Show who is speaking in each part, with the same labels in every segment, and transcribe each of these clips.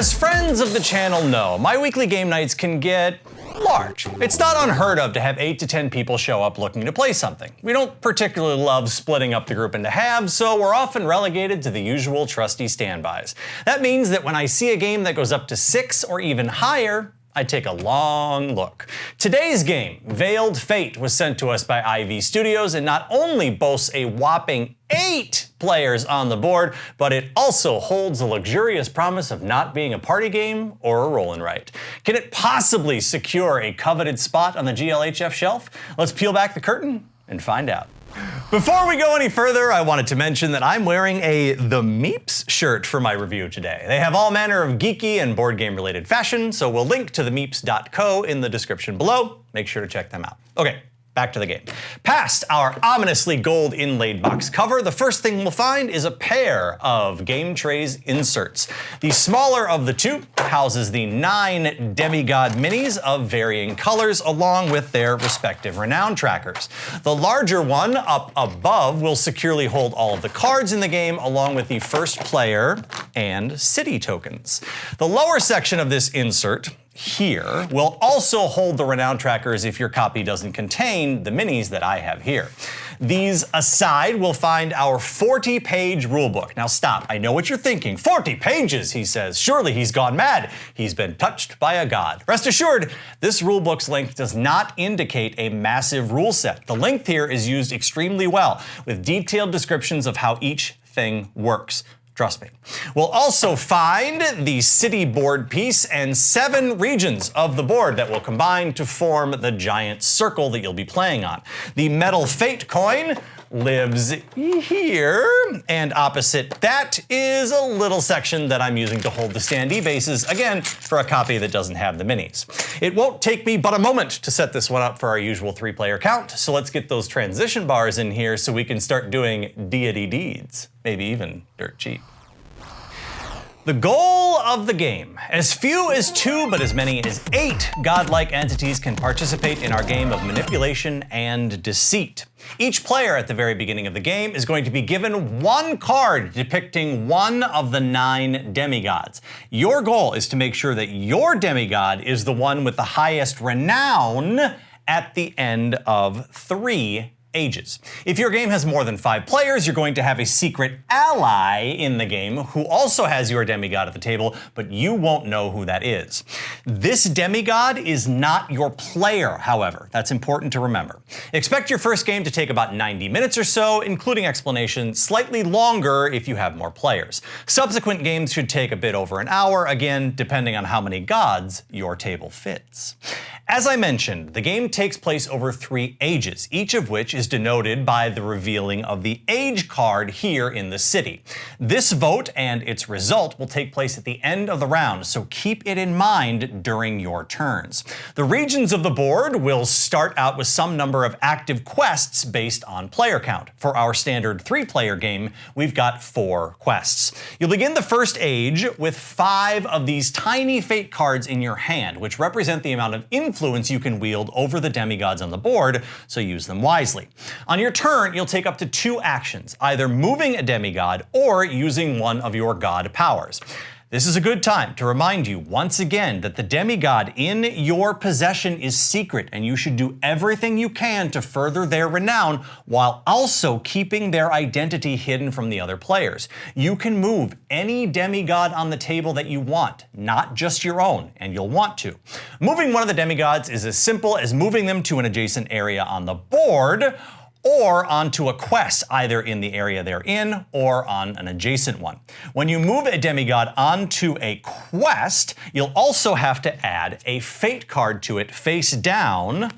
Speaker 1: As friends of the channel know, my weekly game nights can get large. It's not unheard of to have 8 to 10 people show up looking to play something. We don't particularly love splitting up the group into halves, so we're often relegated to the usual trusty standbys. That means that when I see a game that goes up to 6 or even higher, I take a long look. Today's game, Veiled Fate, was sent to us by IV Studios and not only boasts a whopping 8 players on the board, but it also holds the luxurious promise of not being a party game or a roll and write. Can it possibly secure a coveted spot on the GLHF shelf? Let's peel back the curtain and find out. Before we go any further, I wanted to mention that I'm wearing a The Meeps shirt for my review today. They have all manner of geeky and board game related fashion, so we'll link to themeeps.co in the description below. Make sure to check them out. Okay, back to the game. Past our ominously gold inlaid box cover, the first thing we'll find is a pair of game trays inserts. The smaller of the two houses the 9 demigod minis of varying colors along with their respective renown trackers. The larger one up above will securely hold all of the cards in the game along with the first player and city tokens. The lower section of this insert here will also hold the renown trackers if your copy doesn't contain the minis that I have here. These aside, we'll find our 40-page rulebook. Now stop, I know what you're thinking. 40 pages, he says. Surely he's gone mad. He's been touched by a god. Rest assured, this rulebook's length does not indicate a massive rule set. The length here is used extremely well, with detailed descriptions of how each thing works. Trust me. We'll also find the city board piece and 7 regions of the board that will combine to form the giant circle that you'll be playing on. The metal fate coin lives here, and opposite that is a little section that I'm using to hold the standee bases, again, for a copy that doesn't have the minis. It won't take me but a moment to set this one up for our usual 3-player count, so let's get those transition bars in here so we can start doing deity deeds, maybe even dirt cheap. The goal of the game. As few as 2, but as many as 8 godlike entities can participate in our game of manipulation and deceit. Each player at the very beginning of the game is going to be given 1 card depicting one of the 9 demigods. Your goal is to make sure that your demigod is the one with the highest renown at the end of 3 ages. If your game has more than 5 players, you're going to have a secret ally in the game who also has your demigod at the table, but you won't know who that is. This demigod is not your player, however. That's important to remember. Expect your first game to take about 90 minutes or so, including explanation, slightly longer if you have more players. Subsequent games should take a bit over an hour, again, depending on how many gods your table fits. As I mentioned, the game takes place over 3 ages, each of which is denoted by the revealing of the age card here in the city. This vote and its result will take place at the end of the round, so keep it in mind during your turns. The regions of the board will start out with some number of active quests based on player count. For our standard 3-player game, we've got 4 quests. You'll begin the first age with 5 of these tiny fate cards in your hand, which represent the amount of influence you can wield over the demigods on the board, so use them wisely. On your turn, you'll take up to 2 actions, either moving a demigod or using one of your god powers. This is a good time to remind you once again that the demigod in your possession is secret and you should do everything you can to further their renown while also keeping their identity hidden from the other players. You can move any demigod on the table that you want, not just your own, and you'll want to. Moving one of the demigods is as simple as moving them to an adjacent area on the board or onto a quest, either in the area they're in or on an adjacent one. When you move a demigod onto a quest, you'll also have to add a fate card to it face down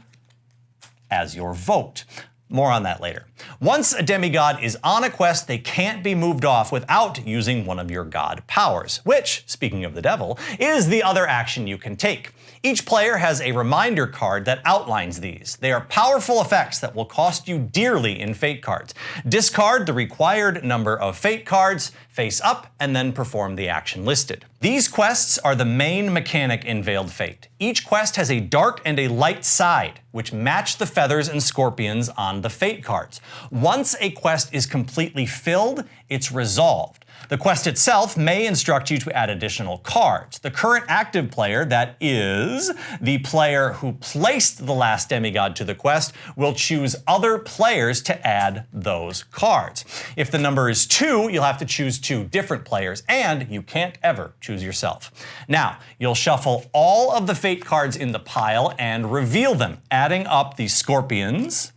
Speaker 1: as your vote. More on that later. Once a demigod is on a quest, they can't be moved off without using one of your god powers, which, speaking of the devil, is the other action you can take. Each player has a reminder card that outlines these. They are powerful effects that will cost you dearly in fate cards. Discard the required number of fate cards, face up, and then perform the action listed. These quests are the main mechanic in Veiled Fate. Each quest has a dark and a light side, which match the feathers and scorpions on the fate cards. Once a quest is completely filled, it's resolved. The quest itself may instruct you to add additional cards. The current active player, that is, the player who placed the last demigod to the quest, will choose other players to add those cards. If the number is 2, you'll have to choose 2 different players, and you can't ever choose yourself. Now, you'll shuffle all of the fate cards in the pile and reveal them, adding up the scorpions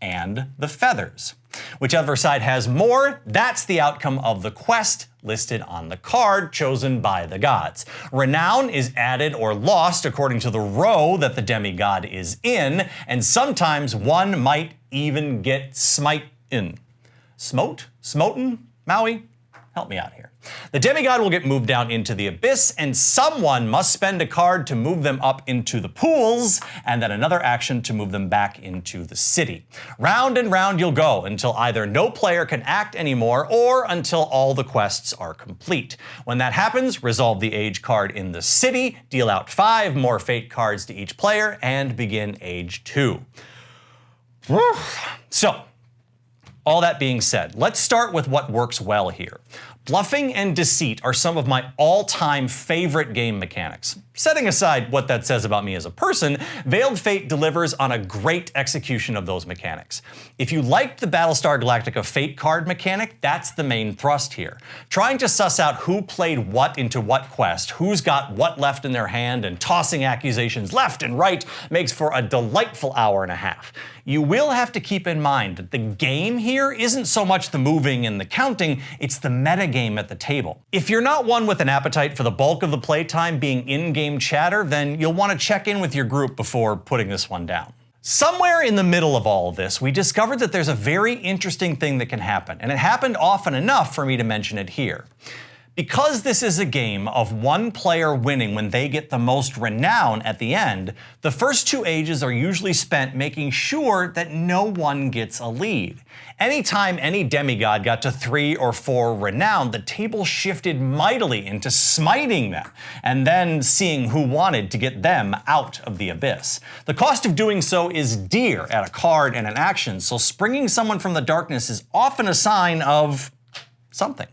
Speaker 1: and the feathers. Whichever side has more, that's the outcome of the quest listed on the card chosen by the gods. Renown is added or lost according to the row that the demigod is in, and sometimes one might even get smite-in. Smote? Smoten? Maui? Help me out here. The demigod will get moved down into the abyss, and someone must spend a card to move them up into the pools, and then another action to move them back into the city. Round and round you'll go until either no player can act anymore, or until all the quests are complete. When that happens, resolve the age card in the city, deal out 5 more fate cards to each player, and begin age 2. So, all that being said, let's start with what works well here. Bluffing and deceit are some of my all-time favorite game mechanics. Setting aside what that says about me as a person, Veiled Fate delivers on a great execution of those mechanics. If you liked the Battlestar Galactica Fate card mechanic, that's the main thrust here. Trying to suss out who played what into what quest, who's got what left in their hand, and tossing accusations left and right makes for a delightful hour and a half. You will have to keep in mind that the game here isn't so much the moving and the counting, it's the metagame at the table. If you're not one with an appetite for the bulk of the playtime being in-game chatter, then you'll want to check in with your group before putting this one down. Somewhere in the middle of all of this, we discovered that there's a very interesting thing that can happen, and it happened often enough for me to mention it here. Because this is a game of one player winning when they get the most renown at the end, the first 2 ages are usually spent making sure that no one gets a lead. Anytime any demigod got to 3 or 4 renown, the table shifted mightily into smiting them, and then seeing who wanted to get them out of the abyss. The cost of doing so is dear at a card and an action, so springing someone from the darkness is often a sign of something.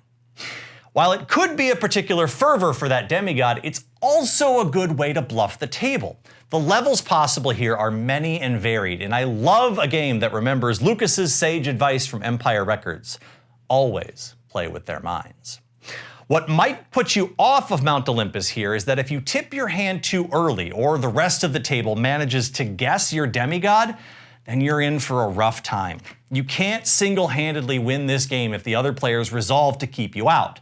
Speaker 1: While it could be a particular fervor for that demigod, it's also a good way to bluff the table. The levels possible here are many and varied, and I love a game that remembers Lucas's sage advice from Empire Records: always play with their minds. What might put you off of Mount Olympus here is that if you tip your hand too early, or the rest of the table manages to guess your demigod, then you're in for a rough time. You can't single-handedly win this game if the other players resolve to keep you out.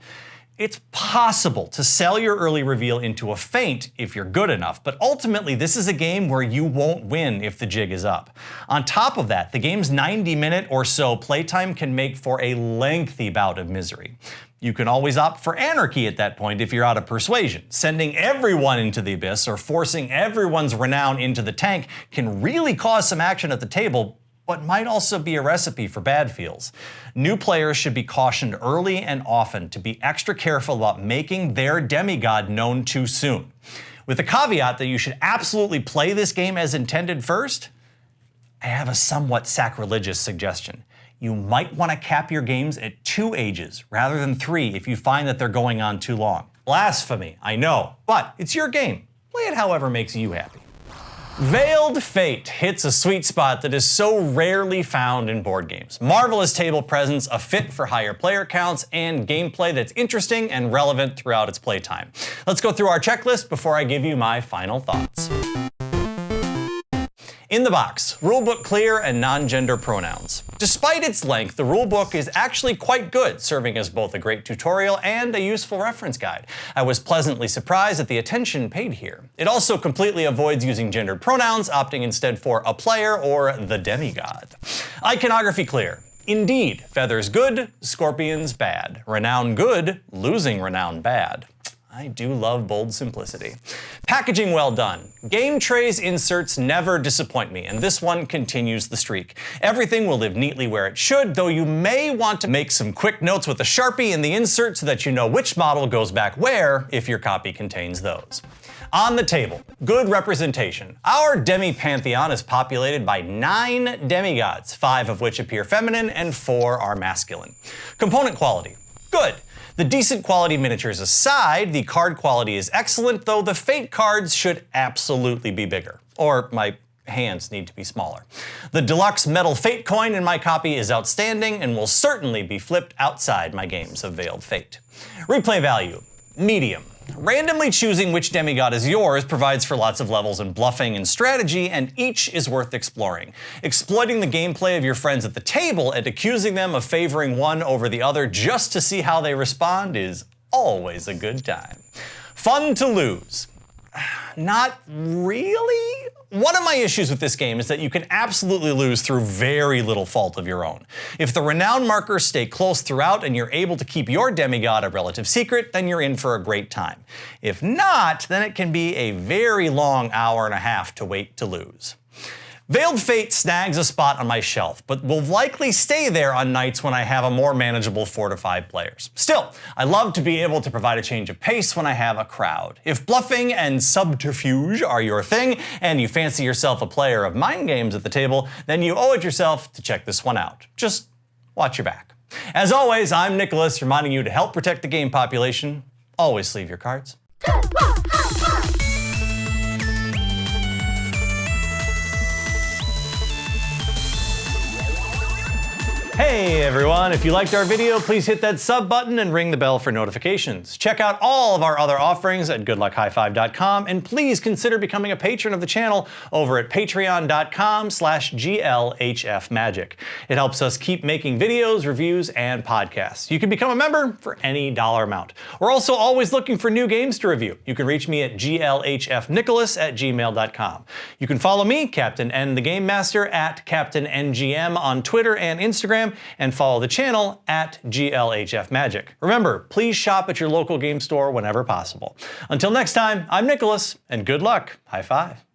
Speaker 1: It's possible to sell your early reveal into a feint if you're good enough, but ultimately this is a game where you won't win if the jig is up. On top of that, the game's 90-minute or so playtime can make for a lengthy bout of misery. You can always opt for anarchy at that point if you're out of persuasion. Sending everyone into the abyss or forcing everyone's renown into the tank can really cause some action at the table, but might also be a recipe for bad feels. New players should be cautioned early and often to be extra careful about making their demigod known too soon. With the caveat that you should absolutely play this game as intended first, I have a somewhat sacrilegious suggestion. You might want to cap your games at 2 ages rather than 3 if you find that they're going on too long. Blasphemy, I know, but it's your game. Play it however makes you happy. Veiled Fate hits a sweet spot that is so rarely found in board games. Marvelous table presence, a fit for higher player counts, and gameplay that's interesting and relevant throughout its playtime. Let's go through our checklist before I give you my final thoughts. In the box, rulebook clear and non-gender pronouns. Despite its length, the rulebook is actually quite good, serving as both a great tutorial and a useful reference guide. I was pleasantly surprised at the attention paid here. It also completely avoids using gendered pronouns, opting instead for a player or the demigod. Iconography clear. Indeed, feathers good, scorpions bad. Renown good, losing renown bad. I do love bold simplicity. Packaging well done. Game trays inserts never disappoint me, and this one continues the streak. Everything will live neatly where it should, though you may want to make some quick notes with a Sharpie in the insert so that you know which model goes back where if your copy contains those. On the table, good representation. Our demi-pantheon is populated by 9 demigods, 5 of which appear feminine and 4 are masculine. Component quality, good. The decent quality miniatures aside, the card quality is excellent, though the Fate cards should absolutely be bigger. Or my hands need to be smaller. The deluxe metal Fate coin in my copy is outstanding and will certainly be flipped outside my games of Veiled Fate. Replay value, medium. Randomly choosing which demigod is yours provides for lots of levels in bluffing and strategy, and each is worth exploring. Exploiting the gameplay of your friends at the table and accusing them of favoring one over the other just to see how they respond is always a good time. Fun to lose. Not really? One of my issues with this game is that you can absolutely lose through very little fault of your own. If the renown markers stay close throughout and you're able to keep your demigod a relative secret, then you're in for a great time. If not, then it can be a very long hour and a half to wait to lose. Veiled Fate snags a spot on my shelf, but will likely stay there on nights when I have a more manageable 4 to 5 players. Still, I love to be able to provide a change of pace when I have a crowd. If bluffing and subterfuge are your thing, and you fancy yourself a player of mind games at the table, then you owe it yourself to check this one out. Just watch your back. As always, I'm Nicholas, reminding you to help protect the game population. Always sleeve your cards. Hey everyone, if you liked our video, please hit that sub button and ring the bell for notifications. Check out all of our other offerings at goodluckhighfive.com, and please consider becoming a patron of the channel over at patreon.com/GLHFmagic. It helps us keep making videos, reviews, and podcasts. You can become a member for any dollar amount. We're also always looking for new games to review. You can reach me at glhfnicholas@gmail.com. You can follow me, Captain N the Game Master, at Captain NGM on Twitter and Instagram, and follow the channel at GLHF Magic. Remember, please shop at your local game store whenever possible. Until next time, I'm Nicholas, and good luck. High five.